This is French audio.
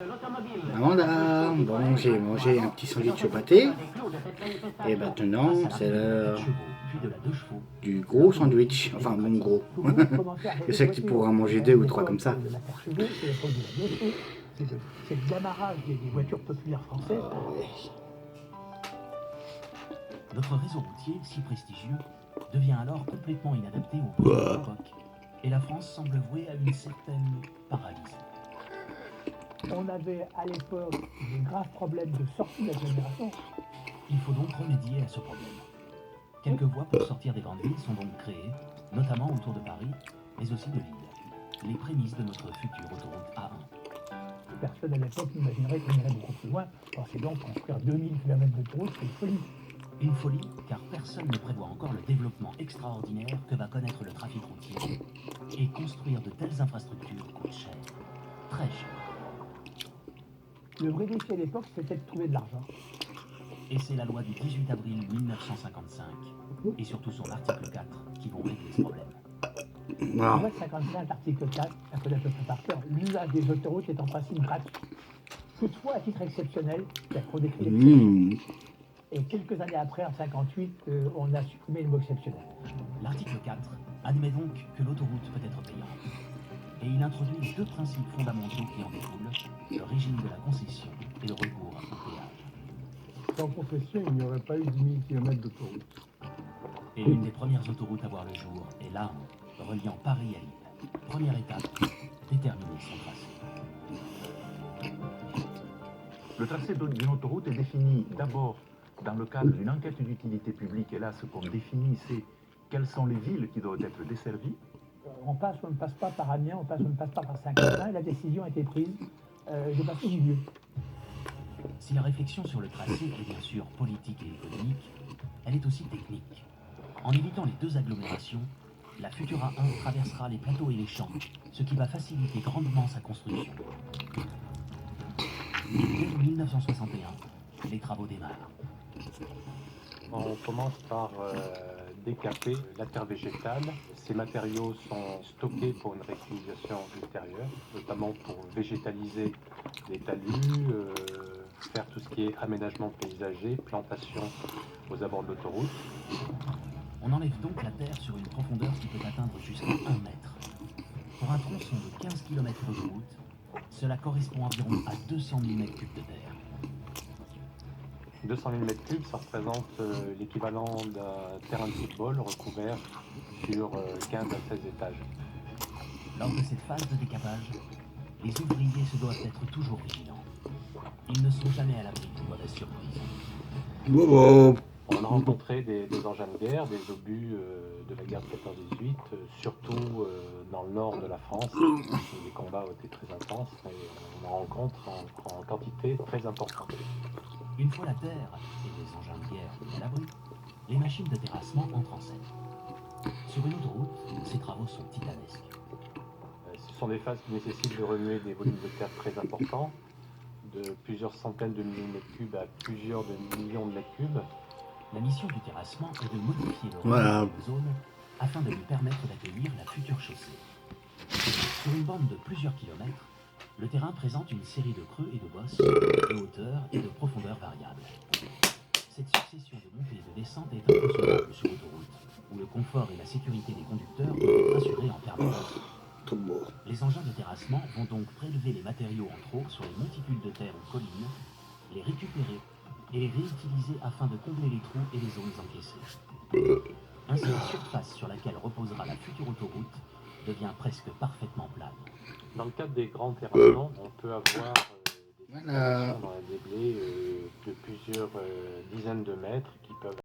Amanda, bon, j'ai mangé un petit sandwich au pâté. Et maintenant, c'est l'heure du gros sandwich. Enfin, bon gros. Je sais que tu pourras manger 2 ou 3 comme ça. C'est le démarrage des voitures populaires françaises. Notre réseau routier, si prestigieux, devient alors complètement inadapté aux besoins de l'époque. Et la France semble vouée à une certaine paralysie. On avait à l'époque des graves problèmes de sortie d'agglomération. Il faut donc remédier à ce problème. Quelques voies pour sortir des grandes villes sont donc créées, notamment autour de Paris, mais aussi de Lille. Les prémices de notre future autoroute A1. Personne à l'époque n'imaginerait qu'on irait beaucoup plus loin. Pensez donc construire 2000 km d'autoroute, c'est une folie. Une folie, car personne ne prévoit encore le développement extraordinaire que va connaître le trafic routier. Et construire de telles infrastructures coûte cher. Très cher. Le vrai défi à l'époque, c'était de trouver de l'argent. Et c'est la loi du 18 avril 1955, et surtout son article 4, qui vont régler ce problème. La loi de 55, article 4, un peu par cœur, l'usage des autoroutes est en principe gratuit. Toutefois, à titre exceptionnel, pour des critères. Et quelques années après, en 58, on a supprimé le mot exceptionnel. L'article 4 admet donc que l'autoroute peut être payante. Et il introduit les 2 principes fondamentaux qui en découlent, le régime de la concession et le recours au péage. Sans concession, il n'y aurait pas eu 10 000 km d'autoroute. Et l'une des premières autoroutes à voir le jour est l'A1, reliant Paris à Lille. Première étape, déterminer son tracé. Le tracé d'une autoroute est défini d'abord dans le cadre d'une enquête d'utilité publique. Et là, ce qu'on définit, c'est quelles sont les villes qui doivent être desservies. On passe ou on ne passe pas par Amiens, on passe ou on ne passe pas par Saint-Quentin, et la décision a été prise de passer au milieu. Si la réflexion sur le tracé est bien sûr politique et économique, elle est aussi technique. En évitant les 2 agglomérations, la future A1 traversera les plateaux et les champs, ce qui va faciliter grandement sa construction. Dès 1961, les travaux démarrent. On commence par décaper la terre végétale. Ces matériaux sont stockés pour une réutilisation ultérieure, notamment pour végétaliser les talus, faire tout ce qui est aménagement paysager, plantation aux abords de l'autoroute. On enlève donc la terre sur une profondeur qui peut atteindre jusqu'à 1 mètre. Pour un tronçon de 15 km d'autoroute, cela correspond environ à 200 000 m3 de terre. 200 000 m3, ça représente l'équivalent d'un terrain de football recouvert sur 15 à 16 étages. Lors de cette phase de décapage, les ouvriers se doivent être toujours vigilants. Ils ne sont jamais à l'abri d'une mauvaise surprise. On a rencontré des engins de guerre, des obus de la guerre de 14-18, surtout dans le nord de la France, où les combats ont été très intenses et on en rencontre en quantité très importante. Une fois la terre et les engins de guerre mis à l'abri, les machines de terrassement entrent en scène. Sur une autoroute, ces travaux sont titanesques. Ce sont des phases qui nécessitent de remuer des volumes de terre très importants, de plusieurs centaines de millions de mètres cubes à plusieurs millions de mètres cubes. La mission du terrassement est de modifier le relief de la zone afin de lui permettre d'accueillir la future chaussée. Sur une bande de plusieurs kilomètres, le terrain présente une série de creux et de bosses, de hauteur et de profondeur variables. Cette succession de montées et de descentes est inconcevable sur l'autoroute, où le confort et la sécurité des conducteurs sont assurés en permanence. Les engins de terrassement vont donc prélever les matériaux en trop sur les monticules de terre ou collines, les récupérer et les réutiliser afin de combler les trous et les zones encaissées. Ainsi, la surface sur laquelle reposera la future autoroute devient presque parfaitement plane. Dans le cadre des grands terrassements, on peut avoir des installations dans un déblai de plusieurs dizaines de mètres qui peuvent